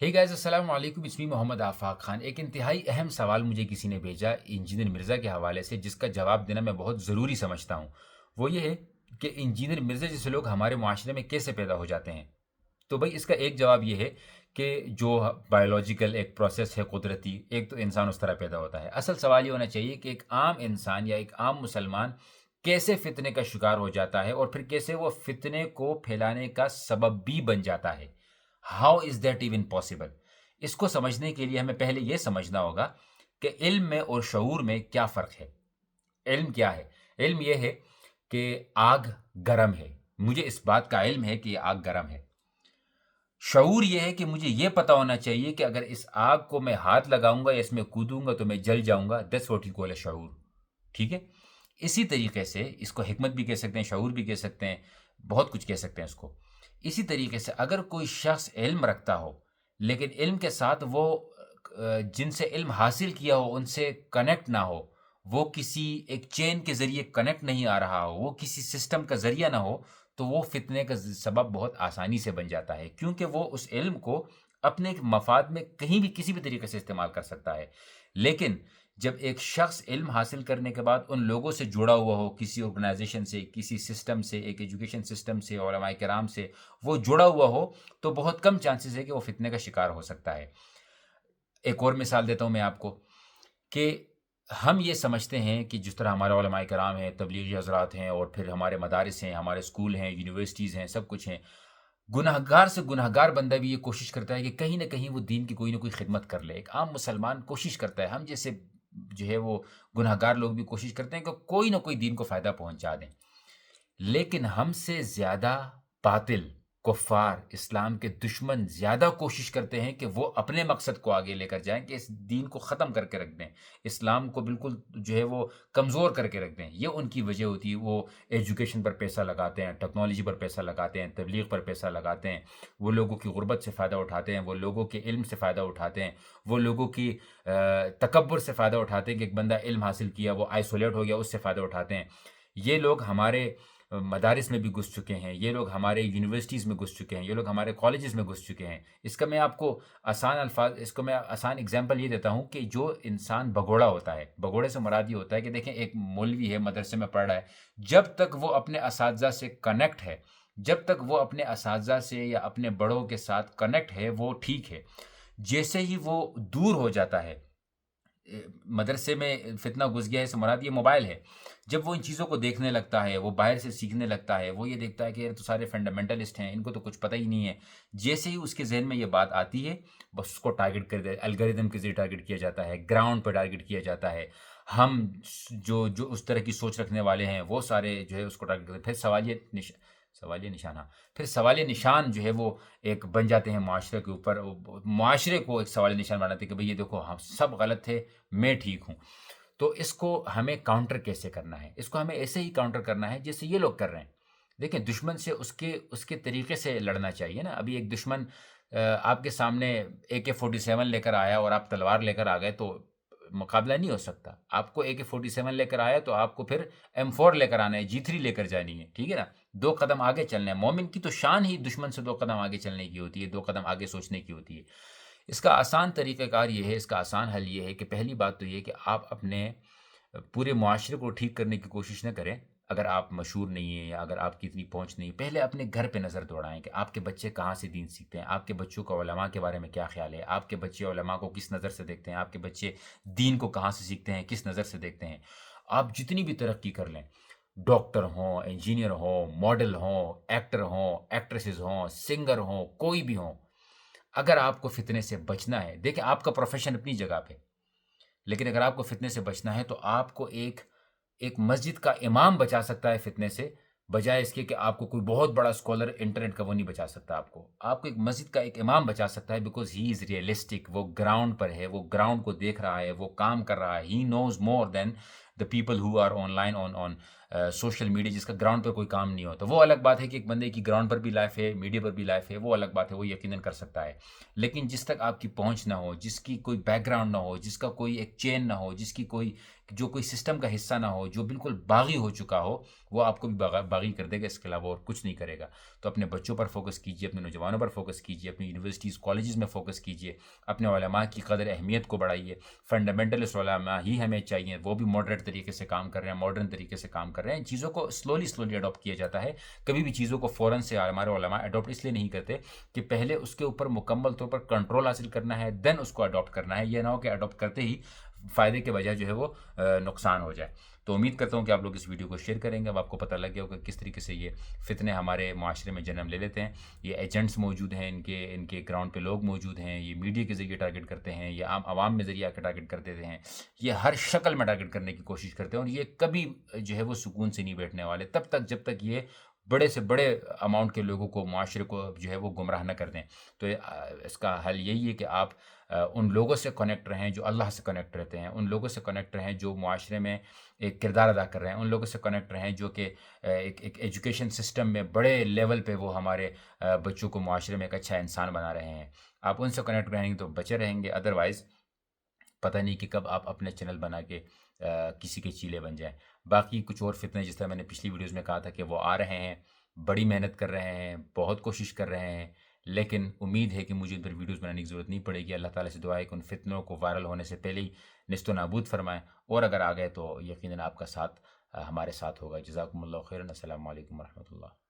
Hey guys अस्सलाम वालेकुम, इसमी मोहम्मद आफाक खान। एक इंतहाई अहम सवाल मुझे किसी ने भेजा इंजीनियर मिर्ज़ा के हवाले से, जिसका जवाब देना मैं बहुत ज़रूरी समझता हूँ। वो ये है कि इंजीनियर मिर्ज़ा जैसे लोग हमारे माशरे में कैसे पैदा हो जाते हैं। तो भाई इसका एक जवाब ये है कि जो बायोलॉजिकल एक प्रोसेस है कुदरती, एक तो इंसान उस तरह पैदा होता है। असल सवाल ये होना चाहिए कि एक आम इंसान या एक आम मुसलमान कैसे फितने का शिकार हो जाता है और फिर कैसे वो फितने को फैलाने का सबब भी बन जाता है। How is that even possible? इसको समझने के लिए हमें पहले ये समझना होगा कि इल्म में और शऊर में क्या फ़र्क है। इल्म क्या है? इल्म ये है कि आग गरम है। मुझे इस बात का इल्म है कि ये आग गरम है। शऊर ये है कि मुझे ये पता होना चाहिए कि अगर इस आग को मैं हाथ लगाऊँगा या इसमें कूदूँगा तो मैं जल जाऊँगा। दैट्स व्हाट यू कॉल अ शऊर। ठीक है? इसी तरीके से इसको हिकमत भी कह सकते हैं, शऊर भी कह सकते हैं, बहुत कुछ कह सकते हैं इसको। इसी तरीके से अगर कोई शख्स इल्म रखता हो, लेकिन इल्म के साथ वो जिनसे इल्म हासिल किया हो उनसे कनेक्ट ना हो, वो किसी एक चेन के ज़रिए कनेक्ट नहीं आ रहा हो, वो किसी सिस्टम का ज़रिया ना हो, तो वो फ़ितने का सबब बहुत आसानी से बन जाता है, क्योंकि वो उस इल्म को अपने एक मफ़ाद में कहीं भी किसी भी तरीके से इस्तेमाल कर सकता है। लेकिन जब एक शख्स इल्म हासिल करने के बाद उन लोगों से जुड़ा हुआ हो, किसी ऑर्गेनाइज़ेशन से, किसी सिस्टम से, एक एजुकेशन सिस्टम से, उलमाए किराम से वो जुड़ा हुआ हो, तो बहुत कम चांसेस है कि वो फ़ितने का शिकार हो सकता है। एक और मिसाल देता हूँ मैं आपको कि हम ये समझते हैं कि जिस तरह हमारे उलमाए किराम हैं, तबलीगी हज़रात हैं और फिर हमारे मदारिस हैं, हमारे स्कूल हैं, यूनिवर्सिटीज़ हैं, सब कुछ हैं। गुनहगार से गुनहगार बंदा भी ये कोशिश करता है कि कहीं न कहीं वो दीन की कोई न कोई खिदमत कर ले। एक आम मुसलमान कोशिश करता है, हम जैसे जो है वो गुनहगार लोग भी कोशिश करते हैं कि कोई न कोई दीन को फ़ायदा पहुँचा दें। लेकिन हमसे ज़्यादा बातिल, कुफ़ार, इस्लाम के दुश्मन ज़्यादा कोशिश करते हैं कि वो अपने मकसद को आगे लेकर जाएँ कि इस दीन को ख़त्म करके रख दें। इस्लाम को बिल्कुल जो है वो कमज़ोर करके रख दें। ये उनकी वजह होती है। वो एजुकेशन पर पैसा लगाते हैं, टेक्नोलॉजी पर पैसा लगाते हैं, तबलीग पर पैसा लगाते हैं। वो लोगों की गुर्बत से फ़ायदा उठाते हैं, वो लोगों के इल्म से फ़ायदा उठाते हैं, वो लोगों की तकब्बुर से फ़ायदा उठाते हैं कि एक बंदा इल्म हासिल किया, वो आइसोलेट हो गया, उससे फ़ायदा उठाते हैं। ये लोग हमारे मदारिस में भी घुस चुके हैं, ये लोग हमारे यूनिवर्सिटीज़ में घुस चुके हैं, ये लोग हमारे कॉलेजेस में घुस चुके हैं। इसको मैं आसान एग्ज़ाम्पल ये देता हूँ कि जो इंसान भगोड़ा होता है, भगोड़े से मुराद ये होता है कि देखें एक मौलवी है, मदरसे में पढ़ रहा है, जब तक वो अपने असातिज़ा से कनेक्ट है, जब तक वो अपने असातिज़ा से या अपने बड़ों के साथ कनेक्ट है, वो ठीक है। जैसे ही वो दूर हो जाता है, मदरसे में फ़ितना घुस गया है इससे मुराद ये मोबाइल है। जब वो इन चीज़ों को देखने लगता है, वो बाहर से सीखने लगता है, वो ये देखता है कि ये तो सारे फंडामेंटलिस्ट हैं, इनको तो कुछ पता ही नहीं है। जैसे ही उसके ज़हन में ये बात आती है, बस उसको टारगेट कर दे एल्गोरिदम के ज़रिए टारगेट किया जाता है, ग्राउंड पे टारगेट किया जाता है। हम स जो जो उस तरह की सोच रखने वाले हैं, वो सारे जो है उसको टारगेट करते हैं। फिर सवालिया निशान, हाँ, फिर सवालिया निशान जो है वो एक बन जाते हैं मुआशरे के ऊपर। मुआशरे को एक सवालिया निशान बनाते हैं कि भई ये देखो हम सब गलत थे, मैं ठीक हूँ। तो इसको हमें काउंटर कैसे करना है? इसको हमें ऐसे ही काउंटर करना है जैसे ये लोग कर रहे हैं। देखिए दुश्मन से उसके उसके तरीके से लड़ना चाहिए ना। अभी एक दुश्मन आपके सामने AK-47 लेकर आया और आप तलवार लेकर आ गए तो मुकाबला नहीं हो सकता। आपको AK-47 लेकर आया तो आपको फिर M4 लेकर आना है, G3 लेकर जानी है, ठीक है ना? 2 कदम आगे चलना है। मोमिन की तो शान ही दुश्मन से 2 कदम आगे चलने की होती है, 2 कदम आगे सोचने की होती है। इसका आसान तरीक़ाकार ये है, इसका आसान हल ये है कि पहली बात तो ये है कि आप अपने पूरे मुआशरे को ठीक करने की कोशिश ना करें। अगर आप मशहूर नहीं हैं या अगर आपकी इतनी पहुँच नहीं है, पहले अपने घर पे नज़र दौड़ाएँ कि आपके बच्चे कहाँ से दीन सीखते हैं, आपके बच्चों का उलमा के बारे में क्या ख़्याल है, आपके बच्चे उलमा को किस नज़र से देखते हैं, आपके बच्चे दीन को कहाँ से सीखते हैं, किस नज़र से देखते हैं। आप जितनी भी तरक्की कर लें, डॉक्टर हों, इंजीनियर हों, मॉडल हों, एक्टर हों, एक्ट्रेसेस हों, सिंगर हों, कोई भी हों, अगर आपको फ़ितने से बचना है, देखिए आपका प्रोफ़ेशन अपनी जगह पे, लेकिन अगर आपको फ़ितने से बचना है तो आपको एक एक मस्जिद का इमाम बचा सकता है फ़ितने से, बजाए इसके कि आपको कोई बहुत बड़ा स्कॉलर इंटरनेट का वो नहीं बचा सकता आपको। आपको एक मस्जिद का एक इमाम बचा सकता है बिकॉज़ ही इज़ रियलिस्टिक, वो ग्राउंड पर है, वो ग्राउंड को देख रहा है, वो काम कर रहा है, he knows more than the people who are online on social media, جس کا گراؤنڈ پر کوئی کام نہیں ہوتا. وہ الگ بات ہے کہ ایک بندے کی گراؤنڈ پر بھی لائف ہے، میڈیا پر بھی لائف ہے، وہ الگ بات ہے، وہ یقیناً کر سکتا ہے. لیکن جس تک آپ کی پہنچ نہ ہو، جس کی کوئی بیک گراؤنڈ نہ ہو، جس کا کوئی ایک چین نہ ہو، جس کی کوئی سسٹم کا حصہ نہ ہو، جو بالکل باغی ہو چکا ہو، وہ آپ کو بھی باغی کر دے گا، اس کے علاوہ اور کچھ نہیں کرے گا. تو اپنے بچوں پر فوکس کیجیے، اپنے نوجوانوں پر فوکس کیجیے، اپنی یونیورسٹیز کالجز میں فوکس کیجیے، اپنے علماء کی قدر اہمیت کو بڑھائیے. فنڈامنٹلسٹ علماء ہی ہمیں چاہیے، وہ بھی ماڈریٹ طریقے سے کام کر رہے ہیں، ماڈرن طریقے سے کام کر رہے ہیں. ان چیزوں کو سلولی اڈاپٹ کیا جاتا ہے. کبھی بھی چیزوں کو فوراً سے ہمارے علماء اڈاپٹ اس لیے نہیں کرتے کہ پہلے اس کے اوپر مکمل طور پر کنٹرول حاصل کرنا ہے، دین اس کو اڈاپٹ کرنا ہے. یہ نہ ہو کہ اڈاپٹ کرتے ہی فائدے کے بجائے جو ہے وہ نقصان ہو جائے. تو امید کرتا ہوں کہ آپ لوگ اس ویڈیو کو شیئر کریں گے. اب آپ کو پتہ لگ گیا ہوگا کس طریقے سے یہ فتنے ہمارے معاشرے میں جنم لے لیتے ہیں. یہ ایجنٹس موجود ہیں، ان کے گراؤنڈ پہ لوگ موجود ہیں، یہ میڈیا کے ذریعے ٹارگٹ کرتے ہیں، یہ عام عوام میں ذریعہ کے ٹارگٹ کر دیتے ہیں، یہ ہر شکل میں ٹارگٹ کرنے کی کوشش کرتے ہیں. اور یہ کبھی جو ہے وہ سکون سے نہیں بیٹھنے والے تب تک جب تک یہ بڑے سے بڑے اماؤنٹ کے لوگوں کو، معاشرے کو جو ہے وہ گمراہ نہ کر دیں. تو اس کا حل یہی ہے کہ آپ ان لوگوں سے کنیکٹ رہیں جو اللہ سے کنیکٹ رہتے ہیں، ان لوگوں سے کنیکٹ رہیں جو معاشرے میں ایک کردار ادا کر رہے ہیں، ان لوگوں سے کنیکٹ رہیں جو کہ ایک ایجوکیشن سسٹم میں بڑے لیول پہ وہ ہمارے بچوں کو معاشرے میں ایک اچھا انسان بنا رہے ہیں. آپ ان سے کنیکٹ رہیں گے تو بچے رہیں گے. ادروائز پتہ نہیں کہ کب آپ اپنے چینل بنا کے کسی کے چیلے بن جائیں. باقی کچھ اور فتنے جس طرح میں نے پچھلی ویڈیوز میں کہا تھا کہ وہ آ رہے ہیں، بڑی محنت کر رہے ہیں، بہت کوشش کر رہے ہیں، لیکن امید ہے کہ مجھے ان پر ویڈیوز بنانے کی ضرورت نہیں پڑے گی. اللہ تعالیٰ سے دعا ہے کہ ان فتنوں کو وائرل ہونے سے پہلے ہی نست و نابود فرمائیں. اور اگر آ گئے تو یقیناً آپ کا ساتھ ہمارے ساتھ ہوگا. جزاکم اللہ خیرا. السلام علیکم ورحمۃ اللہ.